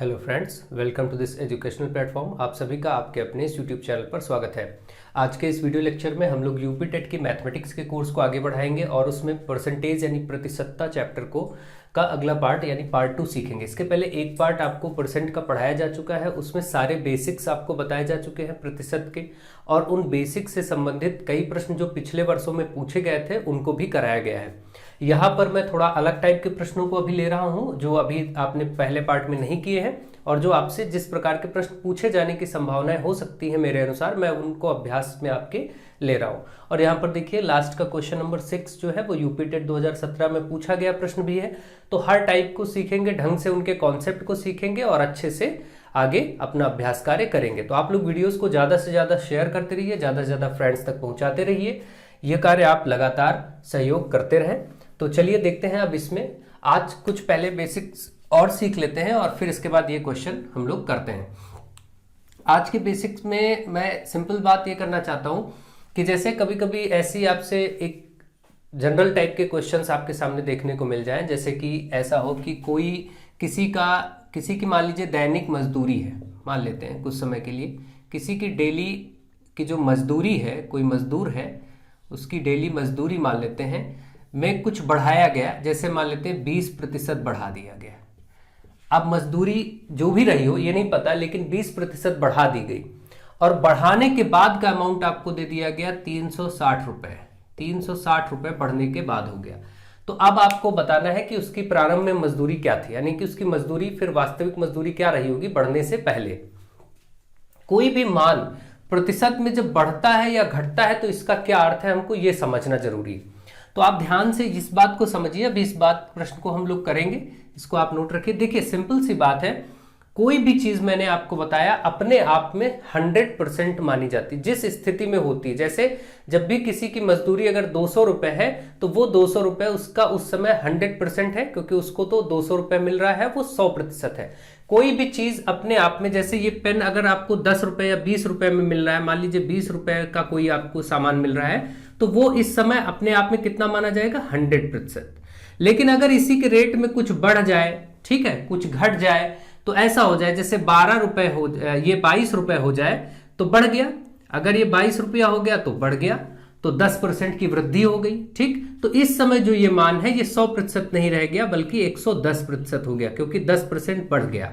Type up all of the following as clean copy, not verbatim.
Hello friends, welcome to this educational platform. आप सभी का आपके अपने इस यूट्यूब चैनल पर स्वागत है। आज के इस वीडियो लेक्चर में हम लोग यूपी टेट की मैथमेटिक्स के कोर्स को आगे बढ़ाएंगे और उसमें परसेंटेज यानी प्रतिशतता चैप्टर को का अगला पार्ट यानी पार्ट 2 सीखेंगे। इसके पहले एक पार्ट आपको परसेंट का पढ़ाया जा चुका है, उसमें सारे बेसिक्स आपको बताए जा चुके हैं प्रतिशत के, और उन बेसिक्स से संबंधित कई प्रश्न जो पिछले वर्षों में पूछे गए थे उनको भी कराया गया है। यहाँ पर मैं थोड़ा अलग टाइप के प्रश्नों को अभी ले रहा हूँ जो अभी आपने पहले पार्ट में नहीं किए हैं, और जो आपसे जिस प्रकार के प्रश्न पूछे जाने की संभावनाएं हो सकती हैं मेरे अनुसार, मैं उनको अभ्यास में आपके ले रहा हूँ। और यहाँ पर देखिए लास्ट का क्वेश्चन नंबर 6 जो है वो यूपी टेट 2017 में पूछा गया प्रश्न भी है। तो हर टाइप को सीखेंगे, ढंग से उनके कॉन्सेप्ट को सीखेंगे और अच्छे से आगे अपना अभ्यास कार्य करेंगे। तो आप लोग वीडियोस को ज़्यादा से ज़्यादा शेयर करते रहिए, ज़्यादा से ज़्यादा फ्रेंड्स तक पहुँचाते रहिए। यह कार्य आप लगातार सहयोग करते रहें। तो चलिए देखते हैं अब इसमें आज कुछ पहले बेसिक्स और सीख लेते हैं और फिर इसके बाद ये क्वेश्चन हम लोग करते हैं। आज के बेसिक्स में मैं सिंपल बात ये करना चाहता हूँ कि जैसे कभी कभी ऐसी आपसे एक जनरल टाइप के क्वेश्चंस आपके सामने देखने को मिल जाएं, जैसे कि ऐसा हो कि कोई किसी की मान लीजिए दैनिक मजदूरी है, मान लेते हैं कुछ समय के लिए किसी की डेली की जो मजदूरी है, कोई मजदूर है उसकी डेली मजदूरी मान लेते हैं में कुछ बढ़ाया गया, जैसे मान लेते हैं 20% बढ़ा दिया गया। अब मजदूरी जो भी रही हो ये नहीं पता, लेकिन 20% बढ़ा दी गई और बढ़ाने के बाद का अमाउंट आपको दे दिया गया 360 रुपए। 360 रुपए बढ़ने के बाद हो गया। तो अब आपको बताना है कि उसकी प्रारंभ में मजदूरी क्या थी, यानी कि उसकी मजदूरी फिर वास्तविक मजदूरी क्या रही होगी बढ़ने से पहले। कोई भी मान प्रतिशत में जब बढ़ता है या घटता है तो इसका क्या अर्थ है, हमको ये समझना जरूरी है। तो आप ध्यान से इस बात को समझिए। अभी इस बात प्रश्न को हम लोग करेंगे, इसको आप नोट रखिए। देखिए सिंपल सी बात है, कोई भी चीज मैंने आपको बताया अपने आप में 100% मानी जाती जिस स्थिति में होती है। जैसे जब भी किसी की मजदूरी अगर 200 रुपए है तो वो 200 रुपए उसका उस समय 100% है, क्योंकि उसको तो 200 रुपए मिल रहा है, वो 100% है। कोई भी चीज अपने आप में, जैसे ये पेन अगर आपको 10 रुपए या 20 रुपए में मिल रहा है, मान लीजिए 20 रुपए का कोई आपको सामान मिल रहा है, तो वो इस समय अपने आप में कितना माना जाएगा 100%। लेकिन अगर इसी के रेट में कुछ बढ़ जाए, ठीक है, कुछ घट जाए, तो ऐसा हो जाए जैसे 12 रुपए हो, ये 22 रुपए हो जाए तो बढ़ गया। अगर ये 22 रुपया हो गया तो बढ़ गया, तो 10% की वृद्धि हो गई। ठीक, तो इस समय जो ये मान है ये 100% नहीं रह गया बल्कि 110% हो गया, क्योंकि 10% बढ़ गया।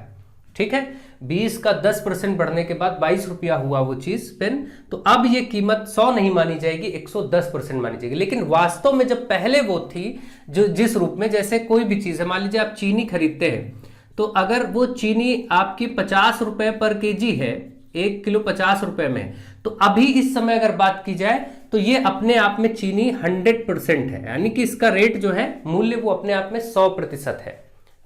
ठीक है, 20 का 10% बढ़ने के बाद 22 रुपया हुआ वो चीज पेन, तो अब ये कीमत 100 नहीं मानी जाएगी, 110% मानी जाएगी। लेकिन वास्तव में जब पहले वो थी जो जिस रूप में, जैसे कोई भी चीज है, मान लीजिए आप चीनी खरीदते हैं, तो अगर वो चीनी आपकी 50 रुपए पर केजी है, 1 किलो 50 रुपए में, तो अभी इस समय अगर बात की जाए तो ये अपने आप में चीनी 100% है, यानी कि इसका रेट जो है मूल्य वो अपने आप में 100% है।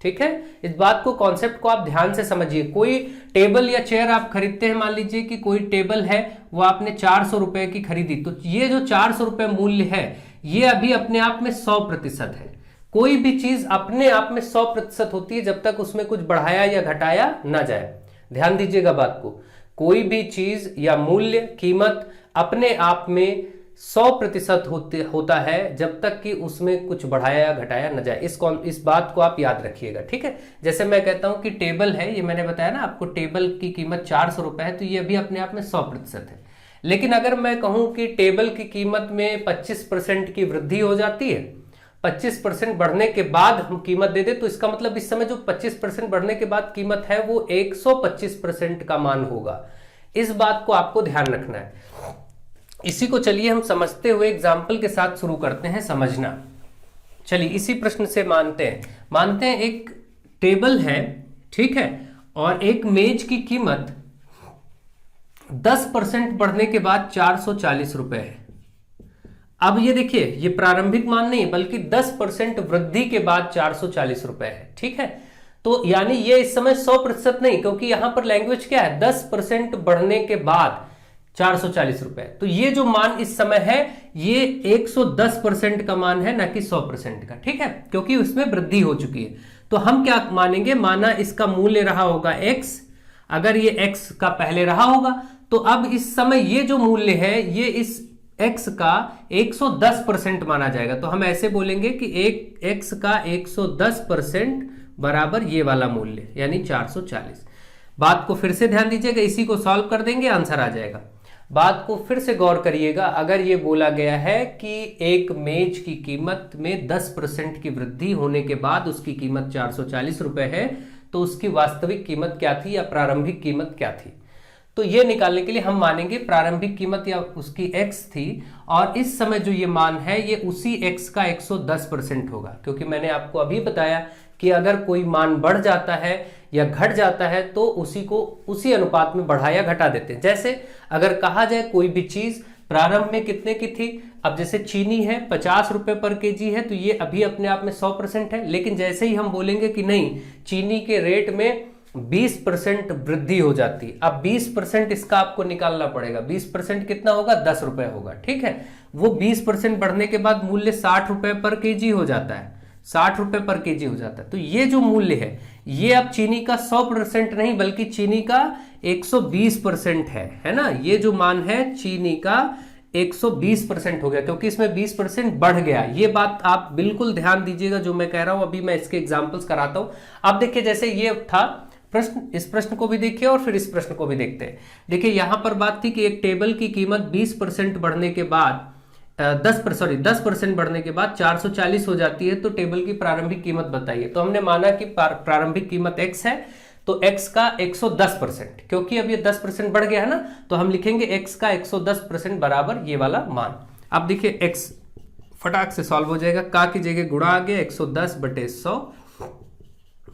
ठीक है, इस बात को, कॉन्सेप्ट को आप ध्यान से समझिए। कोई टेबल या चेयर आप खरीदते हैं, मान लीजिए कि कोई टेबल है वो आपने 400 रुपए की खरीदी, तो ये जो 400 रुपए मूल्य है ये अभी अपने आप में 100% है। कोई भी चीज अपने आप में 100% होती है जब तक उसमें कुछ बढ़ाया या घटाया ना जाए। ध्यान दीजिएगा बात को, कोई भी चीज या मूल्य, कीमत अपने आप में 100% होता है जब तक कि उसमें कुछ बढ़ाया या घटाया न जाए। इस बात को आप याद रखिएगा। ठीक है, जैसे मैं कहता हूं कि टेबल है, ये मैंने बताया ना आपको, टेबल की कीमत 400 रुपए है, तो ये अभी अपने आप में 100% है। लेकिन अगर मैं कहूं कि टेबल की कीमत में 25% की वृद्धि हो जाती है, 25% बढ़ने के बाद हम कीमत दे दे, तो इसका मतलब इस समय जो 25% बढ़ने के बाद कीमत है वो 125% का मान होगा। इस बात को आपको ध्यान रखना है। इसी को चलिए हम समझते हुए एग्जाम्पल के साथ शुरू करते हैं समझना। चलिए इसी प्रश्न से मानते हैं एक टेबल है, ठीक है, और एक मेज की कीमत 10% बढ़ने के बाद 440 रुपए है। अब ये देखिए, ये प्रारंभिक मान नहीं बल्कि 10% वृद्धि के बाद 440 रुपए है। ठीक है, तो यानी ये इस समय 100% नहीं, क्योंकि यहां पर लैंग्वेज क्या है, 10% बढ़ने के बाद 440 रुपए। तो ये जो मान इस समय है ये 110% का मान है, ना कि 100% का। ठीक है, क्योंकि उसमें वृद्धि हो चुकी है। तो हम क्या मानेंगे, माना इसका मूल्य रहा होगा x, अगर ये x का पहले रहा होगा, तो अब इस समय ये जो मूल्य है ये इस x का 110% माना जाएगा। तो हम ऐसे बोलेंगे कि एक x का 110% बराबर ये वाला मूल्य यानी 440। बात को फिर से ध्यान दीजिएगा, इसी को सॉल्व कर देंगे आंसर आ जाएगा। बात को फिर से गौर करिएगा, अगर ये बोला गया है कि एक मेज की कीमत में 10% की वृद्धि होने के बाद उसकी कीमत 440 रुपए है, तो उसकी वास्तविक कीमत क्या थी या प्रारंभिक कीमत क्या थी। तो ये निकालने के लिए हम मानेंगे प्रारंभिक कीमत या उसकी x थी, और इस समय जो ये मान है ये उसी x का 110% होगा, क्योंकि मैंने आपको अभी बताया कि अगर कोई मान बढ़ जाता है या घट जाता है तो उसी को उसी अनुपात में बढ़ा या घटा देते हैं। जैसे अगर कहा जाए कोई भी चीज प्रारंभ में कितने की थी, अब जैसे चीनी है 50 रुपए पर केजी है, तो ये अभी अपने आप में 100% है, लेकिन जैसे ही हम बोलेंगे कि नहीं चीनी के रेट में 20% वृद्धि हो जाती, अब 20% इसका आपको निकालना पड़ेगा। 20% कितना होगा, 10 रुपए होगा, ठीक है। वो 20% बढ़ने के बाद मूल्य 60 रुपए पर केजी हो जाता है, 60 रुपए पर केजी हो जाता है। तो ये जो मूल्य है ये अब चीनी का 100% नहीं बल्कि चीनी का 120% है ना। ये जो मान है चीनी का 120% हो गया, क्योंकि इसमें 20% बढ़ गया। ये बात आप बिल्कुल ध्यान दीजिएगा जो मैं कह रहा हूं, अभी मैं इसके एग्जांपल्स कराता हूं। आप देखिए जैसे ये था प्रश्न, इस प्रश्न को भी देखिए और फिर इस प्रश्न को भी देखते हैं। देखिए यहां पर बात थी कि एक टेबल की कीमत 20% बढ़ने के बाद 10% बढ़ने के बाद 440 हो जाती है, तो टेबल की प्रारंभिक कीमत बताइए। तो हमने माना कि प्रारंभिक कीमत x है, तो x का 110%, क्योंकि अब ये 10% बढ़ गया है ना, तो हम लिखेंगे x का 110% बराबर ये वाला मान। अब देखिए x फटाक से सॉल्व हो जाएगा, का की जगह गुणा आ गया 110/100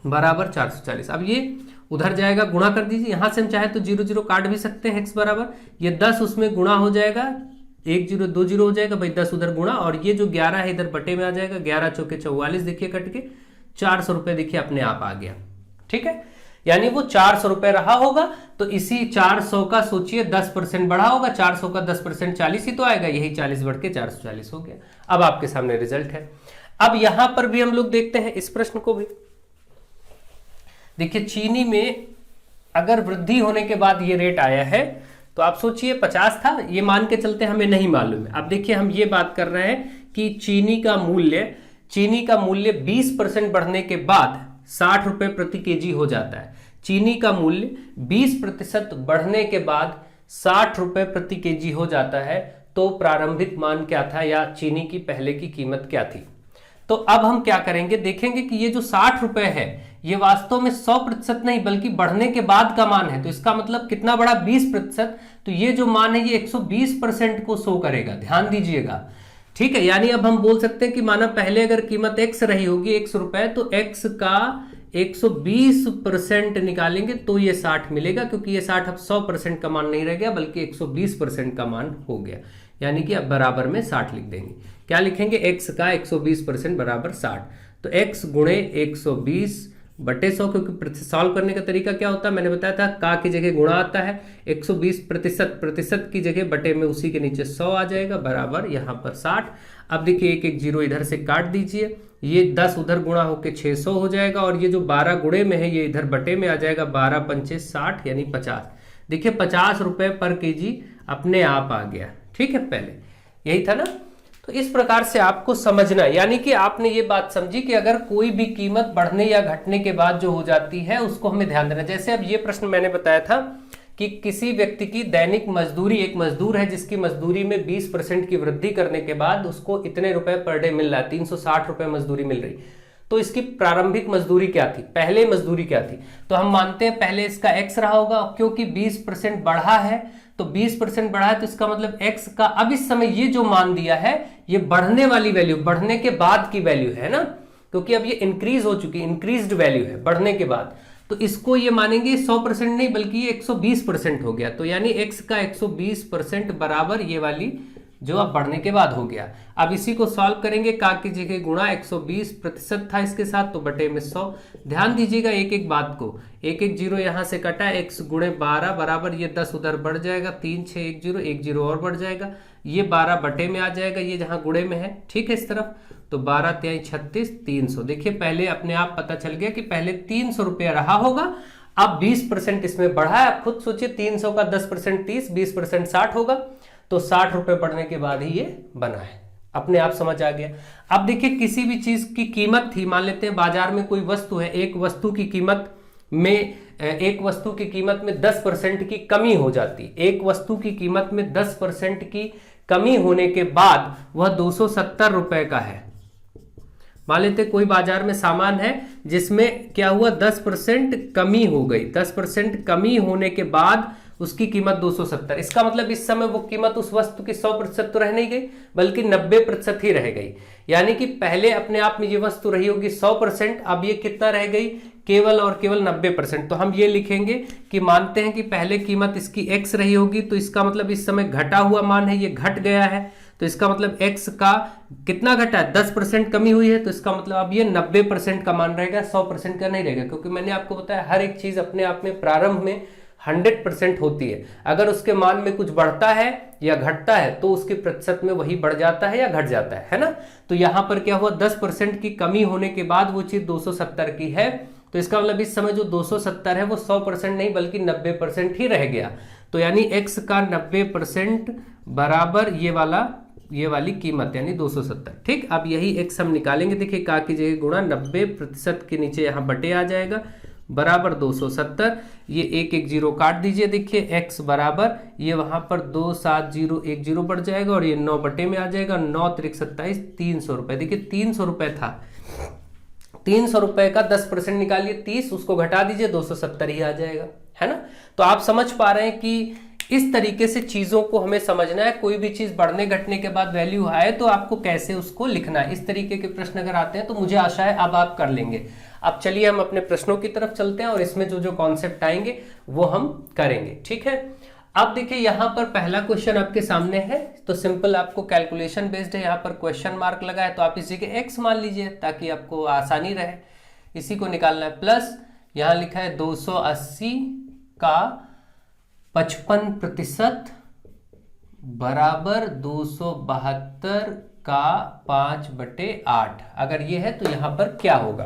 बराबर 440। अब ये उधर जाएगा, गुणा कर दीजिए, यहां से हम चाहे तो 0 0 काट भी सकते हैं, x बराबर ये 10 उसमें गुणा हो जाएगा, 1 0 2 0 हो जाएगा भाई, 10 उधर गुणा, और ये जो 11 है इधर बटे में आ जाएगा, 11 चौके 44 देखिए कट के 400 रुपए देखिए अपने आप आ गया, ठीक है। यानी वो 400 रुपए रहा होगा, तो इसी 400 का सोचिए 10% बढ़ा होगा, 400 का 10% 40 ही तो आएगा, यही 40 बढ़ के 440 हो गया। अब आपके सामने रिजल्ट है। अब यहां पर भी हम लोग देखते हैं इस प्रश्न को भी। देखिए चीनी में अगर वृद्धि होने के बाद ये रेट आया है, तो आप सोचिए 50 था, ये मान के चलते हमें नहीं मालूम है। अब देखिए हम ये बात कर रहे हैं कि चीनी का मूल्य 20% बढ़ने के बाद 60 रुपए प्रति केजी हो जाता है। चीनी का मूल्य 20% बढ़ने के बाद 60 रुपए प्रति केजी हो जाता है, तो प्रारंभिक मान क्या था या चीनी की पहले की कीमत क्या थी। तो अब हम क्या करेंगे, देखेंगे कि ये जो 60 रुपए है ये वास्तव में 100% नहीं बल्कि बढ़ने के बाद का मान है। तो इसका मतलब कितना बड़ा, 20%। तो ये जो मान है ये 120% को शो करेगा, ध्यान दीजिएगा, ठीक है। यानी अब हम बोल सकते हैं कि माना पहले अगर कीमत x रही होगी 100 रुपए, तो x का 120% निकालेंगे तो ये 60 मिलेगा, क्योंकि ये 60 अब 100% का मान नहीं रह गया बल्कि 120% का मान हो गया। यानी कि अब बराबर में 60 लिख देंगे। क्या लिखेंगे, x का 120% बराबर 60। तो x गुणे 120/100, क्योंकि सॉल्व करने का तरीका क्या होता है मैंने बताया था, का की जगह गुणा आता है, 120% की जगह बटे में उसी के नीचे 100 आ जाएगा बराबर यहाँ पर 60। अब देखिए एक 0 इधर से काट दीजिए, ये 10 उधर गुणा होके 600 हो जाएगा, और ये जो 12 गुणे में है ये इधर बटे में आ जाएगा, 12 पंचे 60 यानी 50। देखिए 50 रुपए पर केजी अपने आप आ गया, ठीक है। पहले यही था ना। तो इस प्रकार से आपको समझना, यानी कि आपने ये बात समझी कि अगर कोई भी कीमत बढ़ने या घटने के बाद जो हो जाती है उसको हमें ध्यान देना। जैसे अब ये प्रश्न मैंने बताया था कि किसी व्यक्ति की दैनिक मजदूरी, एक मजदूर है जिसकी मजदूरी में 20% की वृद्धि करने के बाद उसको इतने रुपए पर डे मिल रहा है, 360 रुपए मजदूरी मिल रही। तो इसकी प्रारंभिक मजदूरी क्या थी, पहले मजदूरी क्या थी। तो हम मानते हैं पहले इसका x रहा होगा, क्योंकि 20% बढ़ा है, तो 20% बढ़ा है तो इसका मतलब x का अब इस समय ये जो मान दिया है ये बढ़ने वाली वैल्यू, बढ़ने के बाद की वैल्यू है ना, क्योंकि अब ये इंक्रीज हो चुकी, इंक्रीज्ड वैल्यू है बढ़ने के बाद। तो इसको ये मानेंगे 100% नहीं बल्कि ये 120% हो गया। तो यानी x का 120% बराबर ये वाली जो अब बढ़ने के बाद हो गया। अब इसी को सॉल्व करेंगे, का की जगह गुणा 120% था इसके साथ, तो बटे में 100। ध्यान दीजिएगा एक एक बात को, एक 0 यहां से कटा, x गुणे 12 बराबर ये 10 उधर बढ़ जाएगा, 3 6 1 0 और बढ़ जाएगा, ये 12 बटे में आ जाएगा, ये जहां गुणे में है, ठीक है इस तरफ। तो 12 3 36 300। देखिए पहले अपने आप पता चल गया कि पहले 300 रुपया रहा होगा, अब 20% इसमें बढ़ा है। आप खुद सोचिए 300 का 10% 30, 20% 60 होगा, तो 60 रुपए बढ़ने के बाद ही ये बना है, अपने आप समझ आ गया। अब देखिए किसी भी चीज की कीमत थी, मान लेते हैं बाजार में कोई वस्तु है, एक वस्तु की कीमत में 10% की कमी हो जाती, एक वस्तु की कीमत में 10% की कमी होने के बाद वह 270 रुपए का है। मान लेते कोई बाजार में सामान है जिसमें क्या हुआ, 10% कमी हो गई, 10% कमी होने के बाद उसकी कीमत 270। इसका मतलब इस समय वो कीमत उस वस्तु की 100% तो रह नहीं गई, बल्कि 90% ही रह गई। यानी कि पहले अपने आप में ये वस्तु रही होगी 100%, अब ये कितना रह गई, केवल और केवल 90%। तो हम ये लिखेंगे कि मानते हैं कि पहले कीमत इसकी x रही होगी, तो इसका मतलब इस समय घटा हुआ मान है, ये घट गया है, तो इसका मतलब x का कितना घटा है, 10% कमी हुई है, तो इसका मतलब अब ये 90% का मान रहेगा, 100% का नहीं रहेगा। क्योंकि मैंने आपको बताया हर एक चीज अपने आप में प्रारंभ में 100% होती है। अगर उसके मान में कुछ बढ़ता है या घटता है तो उसके प्रतिशत में वही बढ़ जाता है या घट जाता है ना। तो यहां पर क्या हुआ, 10% की कमी होने के बाद वो चीज 270 की है, तो इसका मतलब इस समय जो 270 है वो 100% नहीं बल्कि 90% ही रह गया। तो यानी x का 90% बराबर ये वाली कीमत यानी 270। ठीक, अब यही x हम निकालेंगे। देखिए का की जगह गुणा 90% के नीचे यहाँ बटे आ जाएगा बराबर 270। ये एक एक जीरो काट दीजिए। देखिए x बराबर ये वहां पर 27010 बढ़ जाएगा और ये 9 बटे में आ जाएगा, 9 त्रिक 27, 300 रुपए। देखिए 300 रुपए था, 300 रुपए का 10% निकालिए 30, उसको घटा दीजिए 270 ही आ जाएगा, है ना। तो आप समझ पा रहे हैं कि इस तरीके से चीजों को हमें समझना है। कोई भी चीज बढ़ने घटने के बाद वैल्यू आए तो आपको कैसे उसको लिखना है। इस तरीके के प्रश्न अगर आते हैं तो मुझे आशा है अब आप कर लेंगे। अब चलिए हम अपने प्रश्नों की तरफ चलते हैं और इसमें जो जो कॉन्सेप्ट आएंगे वो हम करेंगे, ठीक है। अब देखिए यहाँ पर पहला क्वेश्चन आपके सामने है, तो सिंपल आपको कैलकुलेशन बेस्ड है। यहाँ पर क्वेश्चन मार्क लगा है तो आप इसी के x मान लीजिए ताकि आपको आसानी रहे। इसी को निकालना है, प्लस यहाँ लिखा है 280 का 55% बराबर 272 का 5/8। अगर ये है तो यहाँ पर क्या होगा,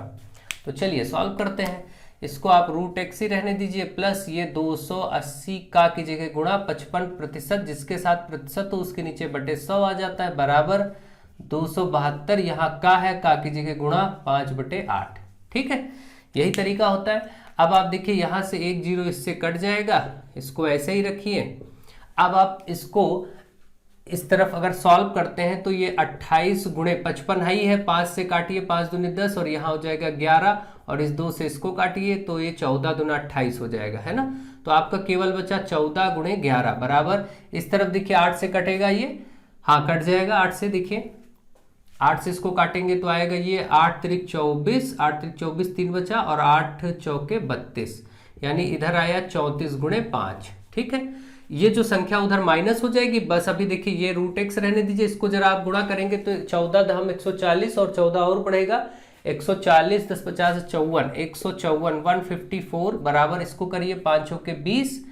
तो चलिए सॉल्व करते हैं। इसको आप √x ही रहने दीजिए, प्लस ये 280 का की जगह गुणा 55%, जिसके साथ प्रतिशत तो उसके नीचे बटे 100 आ जाता है, बराबर 272 यहाँ का है, का की जगह गुणा 5/8। ठीक है, यही तरीका होता है। अब आप देखिए यहाँ से एक जीरो इससे कट जाएगा, इसको ऐसे ही रखिए। अब आप इसको इस तरफ अगर सॉल्व करते हैं तो ये 28 गुणे 55 ही है, 5 से काटिए 5 दूनी 10 और यहाँ हो जाएगा 11 और इस 2 से इसको काटिए तो ये 14 दूना 28 हो जाएगा, है ना। तो आपका केवल बचा 14 गुणे 11 बराबर, इस तरफ देखिए 8 से कटेगा ये, हाँ कट जाएगा 8 से। देखिए 8 से इसको काटेंगे तो आएगा ये 8 त्रिक 24, 8 त्रिक 24 3 बचा और 8 चौके 32, यानी इधर आया 34 गुणे 5। ठीक है, ये जो संख्या उधर माइनस हो जाएगी। बस अभी देखिए ये √x रहने दीजिए, इसको जरा आप गुणा करेंगे तो 14 दहम 140 और 14 और बढ़ेगा 140, 10 50 54, 154 154 बराबर, इसको करिए 5 चौके 20,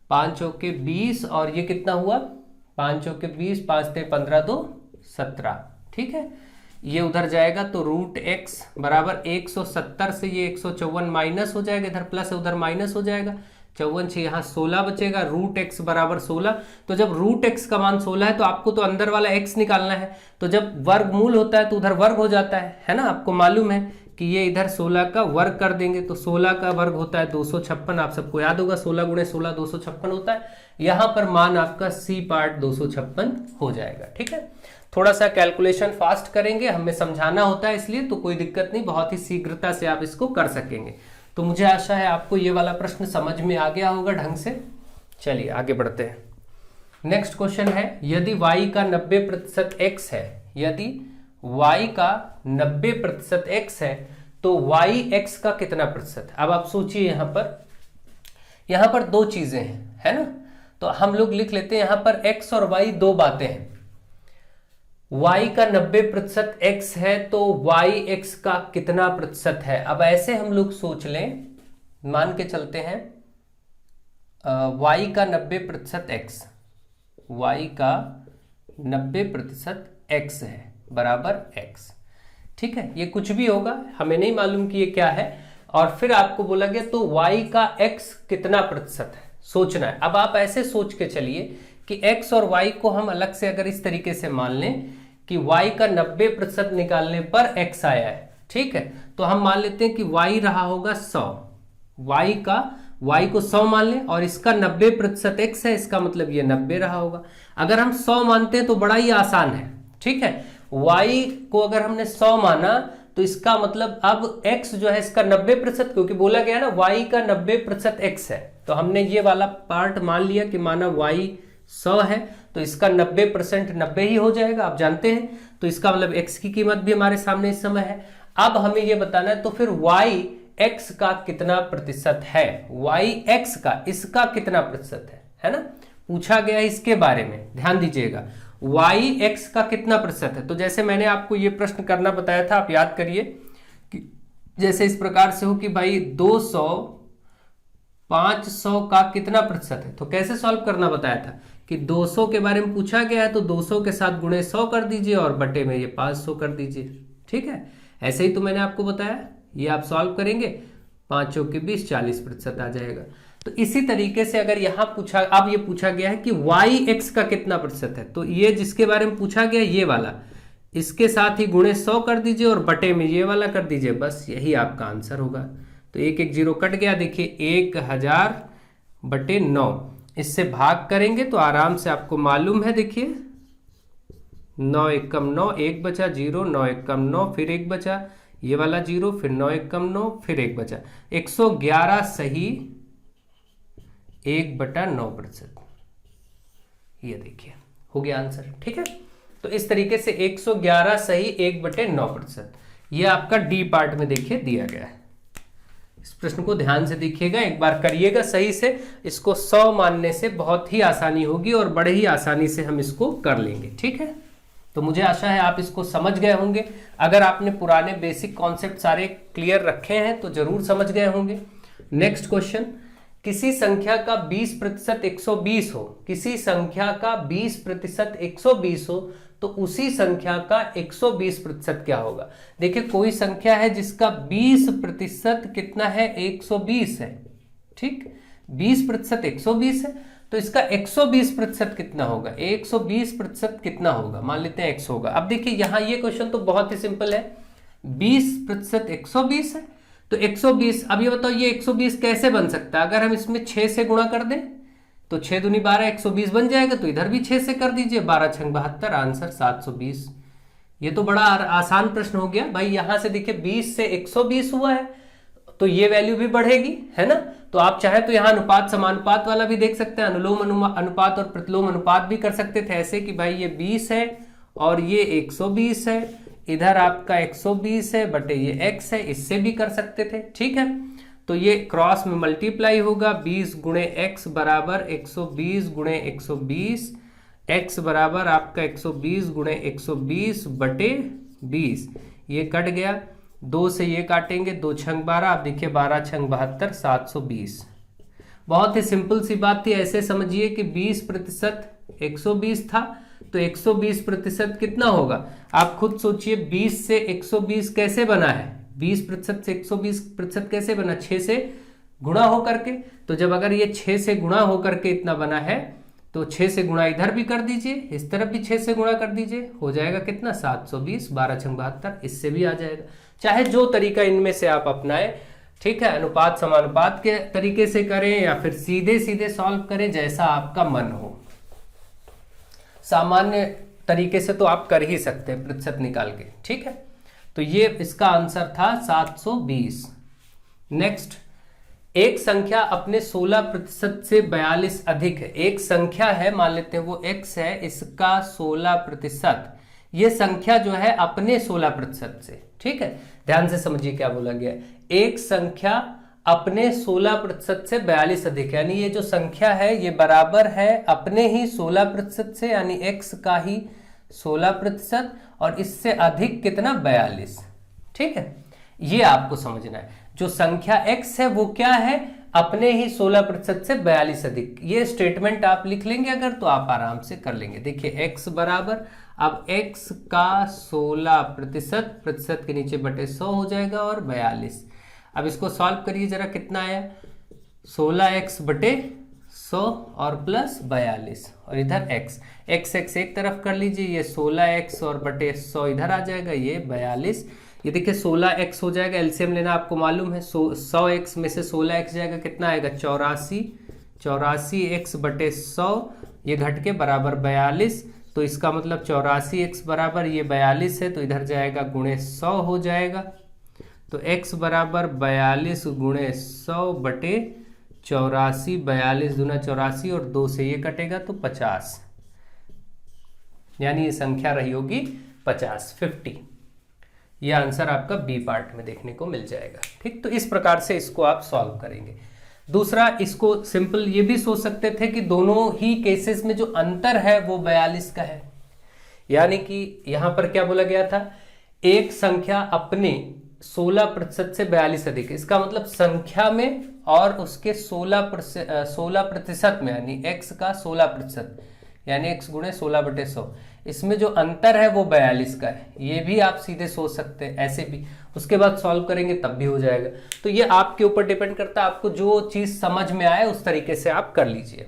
5 चौके 20 और ये कितना हुआ 5 चौके 20, 5 ते 15 2 17। ठीक है, ये उधर जाएगा तो √x बराबर 170 से ये 154 माइनस हो जाएगा, इधर प्लस है उधर माइनस हो जाएगा, 54 से यहाँ 16 बचेगा, √x बराबर 16। तो जब √x का मान 16 है तो आपको तो अंदर वाला x निकालना है। तो जब वर्गमूल होता है तो उधर वर्ग हो जाता है ना। आपको मालूम है कि ये इधर 16 का वर्ग कर देंगे तो 16 का वर्ग होता है 256, आप सबको याद होगा 16 गुणे 16 256 होता है। यहाँ पर मान आपका C पार्ट 256 हो जाएगा। ठीक है, थोड़ा सा कैलकुलेशन फास्ट करेंगे, हमें समझाना होता है इसलिए, तो कोई दिक्कत नहीं, बहुत ही शीघ्रता से आप इसको कर सकेंगे। तो मुझे आशा है आपको ये वाला प्रश्न समझ में आ गया होगा ढंग से। चलिए आगे बढ़ते हैं। नेक्स्ट क्वेश्चन है, यदि y का 90% x है, यदि y का 90% x है तो y x का कितना प्रतिशत है। अब आप सोचिए यहाँ पर दो चीजें हैं, है ना। तो हम लोग लिख लेते हैं यहाँ पर x और y दो बातें हैं। y का 90% x है तो yx का कितना प्रतिशत है। अब ऐसे हम लोग सोच लें, मान के चलते हैं y का 90% x, y का 90% x है बराबर x। ठीक है, ये कुछ भी होगा, हमें नहीं मालूम कि ये क्या है। और फिर आपको बोला गया तो y का x कितना प्रतिशत है, सोचना है। अब आप ऐसे सोच के चलिए कि x और y को हम अलग से अगर इस तरीके से मान लें कि y का 90% निकालने पर x आया है। ठीक है, तो हम मान लेते हैं कि y रहा होगा 100, y को 100 मान लें और इसका 90% x है, इसका मतलब ये 90 रहा होगा। अगर हम 100 मानते हैं तो बड़ा ही आसान है। ठीक है, y को अगर हमने 100 माना तो इसका मतलब अब x जो है इसका 90%, क्योंकि बोला गया ना y का 90% x है, तो हमने ये वाला पार्ट मान लिया कि माना y 100 है तो इसका 90% 90 ही हो जाएगा, आप जानते हैं। तो इसका मतलब x की कीमत भी हमारे सामने इस समय है। अब हमें ये बताना है तो फिर y x का कितना प्रतिशत है, y x का इसका कितना प्रतिशत है ना, पूछा गया इसके बारे में, ध्यान दीजिएगा। y x का कितना प्रतिशत है, तो जैसे मैंने आपको ये प्रश्न करना बताया था, आप याद करिए कि जैसे इस प्रकार से हो कि भाई 200 500 का कितना प्रतिशत है, तो कैसे सॉल्व करना बताया था कि 200 के बारे में पूछा गया है तो 200 के साथ गुणे 100 कर दीजिए और बटे में ये 500 कर दीजिए। ठीक है, ऐसे ही तो मैंने आपको बताया, ये आप सॉल्व करेंगे 5 के 20 40% आ जाएगा। तो इसी तरीके से अगर यहाँ पूछा, अब ये पूछा गया है कि y x का कितना प्रतिशत है, तो ये जिसके बारे में पूछा गया ये वाला, इसके साथ ही गुणे 100 कर दीजिए और बटे में ये वाला कर दीजिए, बस यही आपका आंसर होगा। तो एक एक जीरो कट गया, देखिए 1000 बटे 9, इससे भाग करेंगे तो आराम से आपको मालूम है, देखिए 9 एक कम 9, 1 बचा, 0 9 एक कम 9, फिर 1 बचा, ये वाला 0, फिर 9 एक कम 9, फिर 1 बचा, 111 सही 1/9%। ये देखिए हो गया आंसर। ठीक है, तो इस तरीके से 111 सही 1/9%, ये आपका डी पार्ट में देखिए दिया गया है। इस प्रश्न को ध्यान से देखिएगा, एक बार करिएगा सही से, इसको 100 मानने से बहुत ही आसानी होगी और बड़े ही आसानी से हम इसको कर लेंगे। ठीक है, तो मुझे आशा है आप इसको समझ गए होंगे। अगर आपने पुराने बेसिक कॉन्सेप्ट सारे क्लियर रखे हैं तो जरूर समझ गए होंगे। नेक्स्ट क्वेश्चन, किसी संख्या का 20% 120 हो, किसी संख्या का 20% 120 हो तो उसी संख्या का 120% क्या होगा। देखिए कोई संख्या है जिसका 20% कितना है, 120 है। ठीक, 20% 120 है तो इसका 120% कितना होगा, 120% कितना होगा, मान लेते हैं x होगा। अब देखिए यहाँ ये क्वेश्चन तो बहुत ही सिंपल है, 20% 120 है तो 120, अब ये बताओ ये 120 कैसे बन सकता है, अगर हम इसमें 6 से गुणा कर दें तो 6 दूनी 12 120 बन जाएगा, तो इधर भी 6 से कर दीजिए, 12 6 72, आंसर 720। ये तो बड़ा आसान प्रश्न हो गया भाई। यहां से देखिए 20 से 120 हुआ है तो ये वैल्यू भी बढ़ेगी, है ना। तो आप चाहे तो यहाँ अनुपात समानुपात वाला भी देख सकते हैं, अनुलोम अनुपात और प्रतिलोम अनुपात भी कर सकते थे ऐसे कि भाई ये 20 है और ये 120 है, इधर आपका 120 है बटे ये x है, इससे भी कर सकते थे। ठीक है, तो ये क्रॉस में मल्टीप्लाई होगा, 20 गुणे x बराबर 120 गुणे 120, x बराबर आपका 120 गुणे 120 बटे 20, ये कट गया, 2 से ये काटेंगे, 2 छंग 12, आप देखिए 12 छंग 72, 720। बहुत ही सिंपल सी बात थी, ऐसे समझिए कि 20% 120 था तो 120% कितना होगा, आप खुद सोचिए 20 से 120 कैसे बना है, 20% से 120% कैसे बना, 6 से गुणा हो करके। तो जब अगर ये 6 से गुणा हो करके इतना बना है तो 6 से गुणा इधर भी कर दीजिए, इस तरफ भी 6 से गुणा कर दीजिए, हो जाएगा कितना 720, 12 छंग 72, इससे भी आ जाएगा। चाहे जो तरीका इनमें से आप अपनाएं, ठीक है, अनुपात समानुपात के तरीके से करें या फिर सीधे सीधे सॉल्व करें, जैसा आपका मन हो। सामान्य तरीके से तो आप कर ही सकते हैं प्रतिशत निकाल के। ठीक है, तो ये इसका आंसर था 720। नेक्स्ट, एक संख्या अपने 16% से 42 अधिक है। एक संख्या है, मान लेते हैं वो x है, इसका 16%, ये संख्या जो है अपने 16% से। ठीक है, ध्यान से समझिए क्या बोला गया है, एक संख्या अपने 16% से 42 अधिक, यानी ये जो संख्या है ये बराबर है अपने ही 16% से, यानी x का ही 16% और इससे अधिक कितना 42। ठीक है, ये आपको समझना है, जो संख्या x है वो क्या है, अपने ही 16% से 42 अधिक। ये स्टेटमेंट आप लिख लेंगे अगर तो आप आराम से कर लेंगे। देखिए x बराबर, अब x का 16%, प्रतिशत के नीचे बटे 100 हो जाएगा और 42। अब इसको सॉल्व करिए जरा, कितना आया, 16x बटे 100 और प्लस 42 और इधर x x एक तरफ कर लीजिए, ये 16x और बटे 100 इधर आ जाएगा, ये 42। ये देखिए 16x हो जाएगा, एलसीएम लेना आपको मालूम है, 100x में से 16x जाएगा, कितना आएगा 84, 84x बटे 100, ये घट के बराबर 42। तो इसका मतलब 84x बराबर ये 42 है, तो इधर जाएगा गुणे 100 हो जाएगा। तो x बराबर 42 गुणे 100 बटे 84, 42 दूना 84 और 2 से ये कटेगा तो 50, यानी ये संख्या रही होगी 50, 50। ये आंसर आपका बी पार्ट में देखने को मिल जाएगा। ठीक, तो इस प्रकार से इसको आप सॉल्व करेंगे। दूसरा, इसको सिंपल ये भी सोच सकते थे कि दोनों ही केसेस में जो अंतर है वो 42 का है, यानी कि यहां पर क्या बोला गया था, एक संख्या अपने 16% से 42 अधिक है, इसका मतलब संख्या में और उसके 16% में, यानी x का 16%, यानी x गुणे 16/100, इसमें जो अंतर है वो 42 का है। ये भी आप सीधे सोच सकते हैं, ऐसे भी उसके बाद सॉल्व करेंगे तब भी हो जाएगा। तो ये आपके ऊपर डिपेंड करता है, आपको जो चीज समझ में आए उस तरीके से आप कर लीजिए।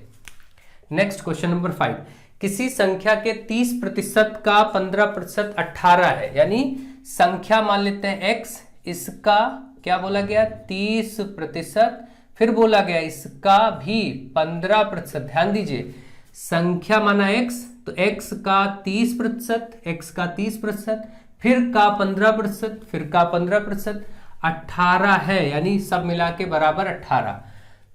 नेक्स्ट क्वेश्चन नंबर 5, किसी संख्या के 30% का 15% 18 है, यानी संख्या मान लेते हैं x, इसका क्या बोला गया 30%, फिर बोला गया इसका भी 15%। ध्यान दीजिए, संख्या माना x, तो x का 30%, x का 30%, फिर का 15%, फिर का 15%, 18 है, यानी सब मिला के बराबर 18।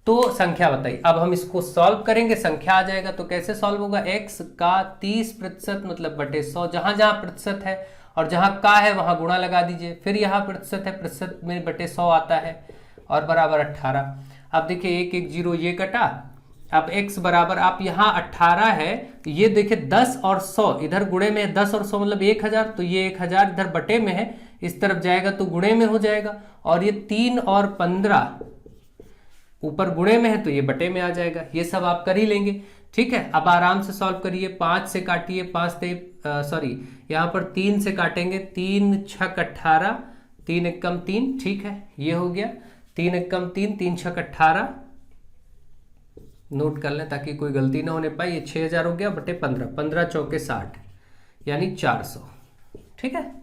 तो संख्या बताइए। अब हम इसको सॉल्व करेंगे, संख्या आ जाएगा। तो कैसे सॉल्व होगा, x का 30% मतलब बटे 100, जहां जहां प्रतिशत है और जहां का है वहां गुणा लगा दीजिए, फिर यहाँ प्रतिशत है, प्रतिशत में बटे 100 आता है और बराबर 18। अब देखिए 1 1 0 ये कटा, अब x बराबर, आप यहाँ 18 है, ये देखिए 10 और 100 इधर गुणे में है, 10 और 100 मतलब 1000, तो ये 1000 इधर बटे में है, इस तरफ जाएगा तो गुणे में हो जाएगा, और ये 3 और 15 ऊपर गुणे में है तो ये बटे में आ जाएगा। ये सब आप कर ही लेंगे। ठीक है, अब आराम से सॉल्व करिए। 5 से काटिए, 5 यहाँ पर 3 से काटेंगे, 3 6 18, 3 एकम 3, ठीक है ये हो गया, 3 एकम 3, 3 6 18, नोट कर लें ताकि कोई गलती ना होने पाए। ये 6000 हो गया बटे 15, 15 चौके 60, यानी 400। ठीक है,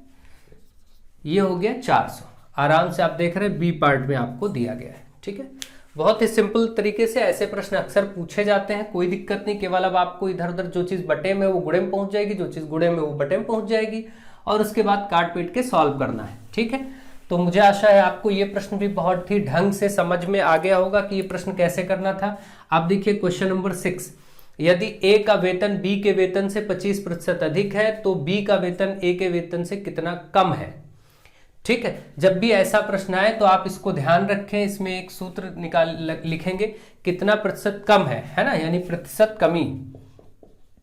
ये हो गया 400। आराम से आप देख रहे हैं बी पार्ट में आपको दिया गया है। ठीक है, बहुत ही सिंपल तरीके से ऐसे प्रश्न अक्सर पूछे जाते हैं, कोई दिक्कत नहीं। केवल अब आपको इधर उधर जो चीज बटे में वो गुणे में पहुंच जाएगी, जो चीज गुणे में वो बटे में पहुंच जाएगी, और उसके बाद काट पीट के सॉल्व करना है। ठीक है, तो मुझे आशा है आपको ये प्रश्न भी बहुत ही ढंग से समझ में आ गया होगा कि ये प्रश्न कैसे करना था। आप देखिए क्वेश्चन नंबर 6, यदि ए का वेतन बी के वेतन से 25% अधिक है तो बी का वेतन ए के वेतन से कितना कम है। ठीक है, जब भी ऐसा प्रश्न आए तो आप इसको ध्यान रखें, इसमें एक सूत्र लिखेंगे कितना प्रतिशत कम है ना, यानी प्रतिशत कमी।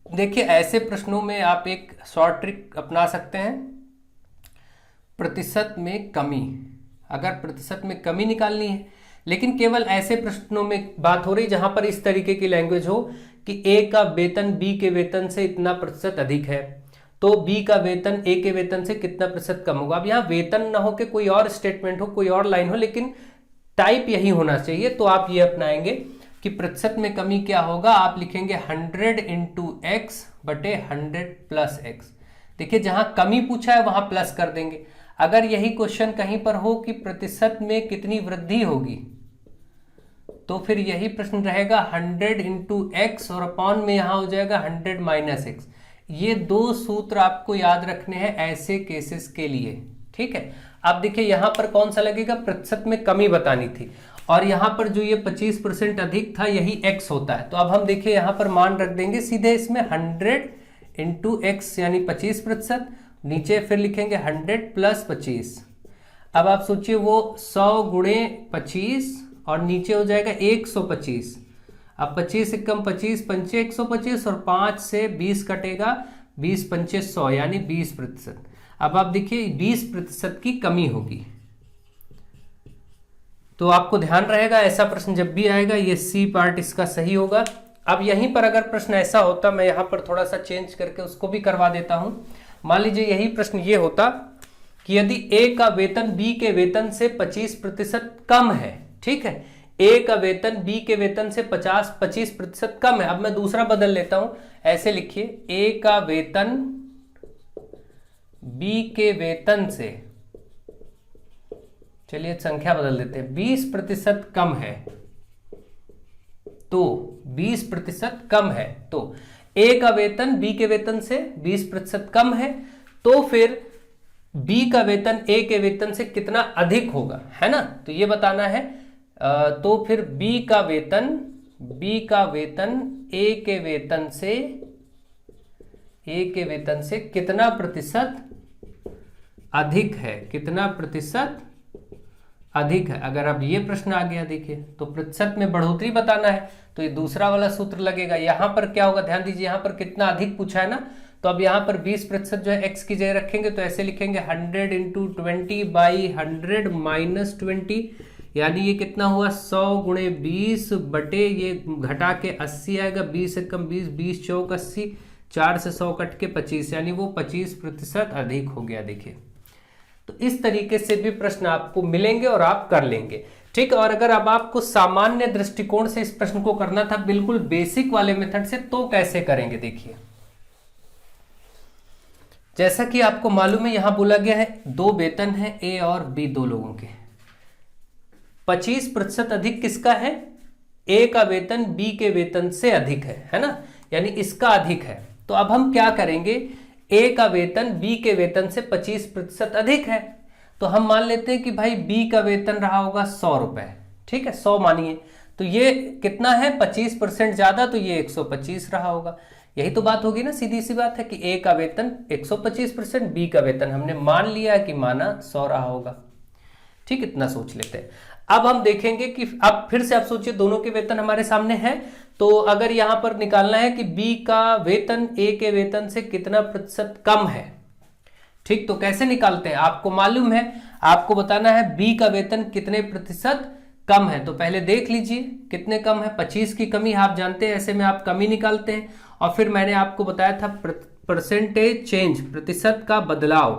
देखिए ऐसे प्रश्नों में आप एक शॉर्ट ट्रिक अपना सकते हैं, प्रतिशत में कमी। अगर प्रतिशत में कमी निकालनी है, लेकिन केवल ऐसे प्रश्नों में बात हो रही जहां पर इस तरीके की लैंग्वेज हो कि ए का वेतन बी के वेतन से इतना प्रतिशत अधिक है, तो बी का वेतन ए के वेतन से कितना प्रतिशत कम होगा। अब यहाँ वेतन ना हो के कोई और स्टेटमेंट हो, कोई और लाइन हो, लेकिन टाइप यही होना चाहिए। तो आप ये अपनाएंगे कि प्रतिशत में कमी क्या होगा, आप लिखेंगे 100 इंटू एक्स बटे 100 प्लस एक्स। देखिए जहां कमी पूछा है वहां प्लस कर देंगे। अगर यही क्वेश्चन कहीं पर हो कि प्रतिशत में कितनी वृद्धि होगी, तो फिर यही प्रश्न रहेगा 100 इंटू एक्स और अपॉन में यहां हो जाएगा 100 माइनस एक्स। ये दो सूत्र आपको याद रखने हैं ऐसे केसेस के लिए। ठीक है, अब देखिए यहां पर कौन सा लगेगा, प्रतिशत में कमी बतानी थी, और यहां पर जो ये 25% अधिक था यही x होता है। तो अब हम देखिए यहां पर मान रख देंगे सीधे इसमें 100 इंटू एक्स यानी 25%, नीचे फिर लिखेंगे 100 प्लस 25। अब आप सोचिए वो 100 गुणे 25 और नीचे हो जाएगा 125। अब 25 एकम 25, 5 125 और 5 से 20 कटेगा, 20 5 100 यानी 20%। अब आप देखिए 20% की कमी होगी। तो आपको ध्यान रहेगा ऐसा प्रश्न जब भी आएगा ये सी पार्ट इसका सही होगा। अब यहीं पर अगर प्रश्न ऐसा होता, मैं यहां पर थोड़ा सा चेंज करके उसको भी करवा देता हूं। मान लीजिए यही प्रश्न ये होता कि यदि ए का वेतन बी के वेतन से 25% कम है। ठीक है, ए का वेतन बी के वेतन से 25% कम है। अब मैं दूसरा बदल लेता हूं, ऐसे लिखिए, ए का वेतन बी के वेतन से, चलिए संख्या बदल देते हैं, 20% कम है, तो 20% कम है, तो ए का वेतन बी के वेतन से 20% कम है, तो फिर बी का वेतन ए के वेतन से कितना अधिक होगा, है ना, तो ये बताना है। तो फिर बी का वेतन ए के वेतन से कितना प्रतिशत अधिक है, कितना प्रतिशत अधिक है। अगर अब ये प्रश्न आ गया देखिए, तो प्रतिशत में बढ़ोतरी बताना है, तो ये दूसरा वाला सूत्र लगेगा। यहां पर क्या होगा, ध्यान दीजिए, यहां पर कितना अधिक पूछा है ना, तो अब यहां पर 20% जो है एक्स की जगह रखेंगे, तो ऐसे लिखेंगे 100 इंटू 20/100 माइनस 20, यानी ये कितना हुआ 100 गुणे 20 बटे ये घटा के 80 आएगा, 20 से कम 20, 20 चौक 80, 4 से 100 कट के 25, यानी वो 25% अधिक हो गया। देखिए, तो इस तरीके से भी प्रश्न आपको मिलेंगे और आप कर लेंगे, ठीक है। और अगर अब आपको सामान्य दृष्टिकोण से इस प्रश्न को करना था, बिल्कुल बेसिक वाले मेथड से, तो कैसे करेंगे देखिए। जैसा कि आपको मालूम है, यहां बोला गया है 2 वेतन है, ए और बी, 2 लोगों के, 25% अधिक किसका है, ए का वेतन बी के वेतन से अधिक है ना, यानी इसका अधिक है। तो अब हम क्या करेंगे, ए का वेतन बी के वेतन से 25% अधिक है, तो हम मान लेते हैं कि भाई बी का वेतन रहा होगा 100 रुपए, ठीक है, 100 मानिए, तो ये कितना है 25% ज्यादा, तो ये 125 रहा होगा। यही तो बात होगी ना, सीधी सी बात है कि ए का वेतन 125%, बी का वेतन हमने मान लिया कि माना 100 रहा होगा, ठीक, इतना सोच लेते हैं। अब हम देखेंगे कि अब फिर से आप सोचिए, दोनों के वेतन हमारे सामने है, तो अगर यहां पर निकालना है कि बी का वेतन ए के वेतन से कितना प्रतिशत कम है, ठीक, तो कैसे निकालते हैं, आपको मालूम है, आपको बताना है बी का वेतन कितने प्रतिशत कम है। तो पहले देख लीजिए कितने कम है, 25 की कमी आप जानते हैं, ऐसे में आप कमी निकालते हैं, और फिर मैंने आपको बताया था परसेंटेज चेंज, प्रतिशत का बदलाव,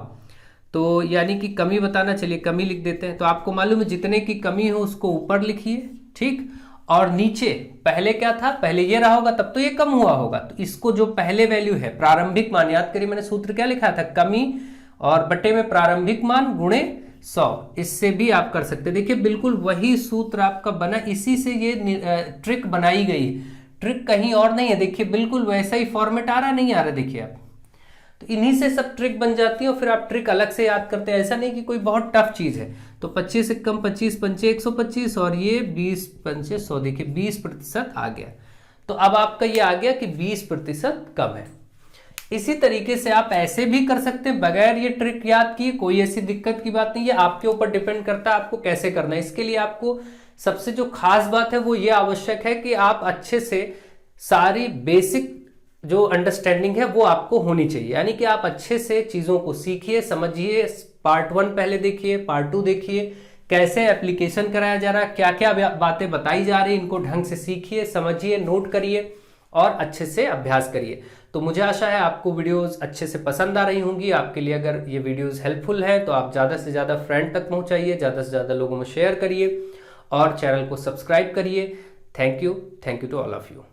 तो यानी कि कमी बताना, चलिए कमी लिख देते हैं। तो आपको मालूम है जितने की कमी हो उसको ऊपर लिखिए, ठीक, और नीचे पहले क्या था, पहले ये रहा होगा तब तो ये कम हुआ होगा, तो इसको जो पहले वैल्यू है प्रारंभिक मान, याद करिए मैंने सूत्र क्या लिखा था, कमी और बटे में प्रारंभिक मान गुणे 100, इससे भी आप कर सकते हैं। देखिए बिल्कुल वही सूत्र आपका बना, इसी से ये ट्रिक बनाई गई, ट्रिक कहीं और नहीं है। देखिए बिल्कुल वैसा ही फॉर्मेट आ रहा, नहीं आ रहा, देखिए आप, तो इन्हीं से सब ट्रिक बन जाती है, और फिर आप ट्रिक अलग से याद करते हैं, ऐसा नहीं कि कोई बहुत टफ चीज है। तो 25 से कम 25 पंचे 125, और ये 20 पंचे 100, देखिए 20% आ गया। तो अब आपका ये आ गया कि 20% कम है। इसी तरीके से आप ऐसे भी कर सकते हैं बगैर ये ट्रिक याद किए, कोई ऐसी दिक्कत की बात नहीं है, आपके ऊपर डिपेंड करता है आपको कैसे करना है। इसके लिए आपको सबसे जो खास बात है वो ये आवश्यक है कि आप अच्छे से सारी बेसिक जो अंडरस्टैंडिंग है वो आपको होनी चाहिए, यानी कि आप अच्छे से चीजों को सीखिए, समझिए, पार्ट 1 पहले देखिए, पार्ट 2 देखिए, कैसे एप्लीकेशन कराया जा रहा है, क्या क्या बातें बताई जा रही, इनको ढंग से सीखिए, समझिए, नोट करिए और अच्छे से अभ्यास करिए। तो मुझे आशा है आपको वीडियोस अच्छे से पसंद आ रही होंगी। आपके लिए अगर ये वीडियोस हेल्पफुल है तो आप ज़्यादा से ज़्यादा फ्रेंड तक पहुंचाइए, ज़्यादा से ज़्यादा लोगों में शेयर करिए और चैनल को सब्सक्राइब करिए। Thank you to all of you.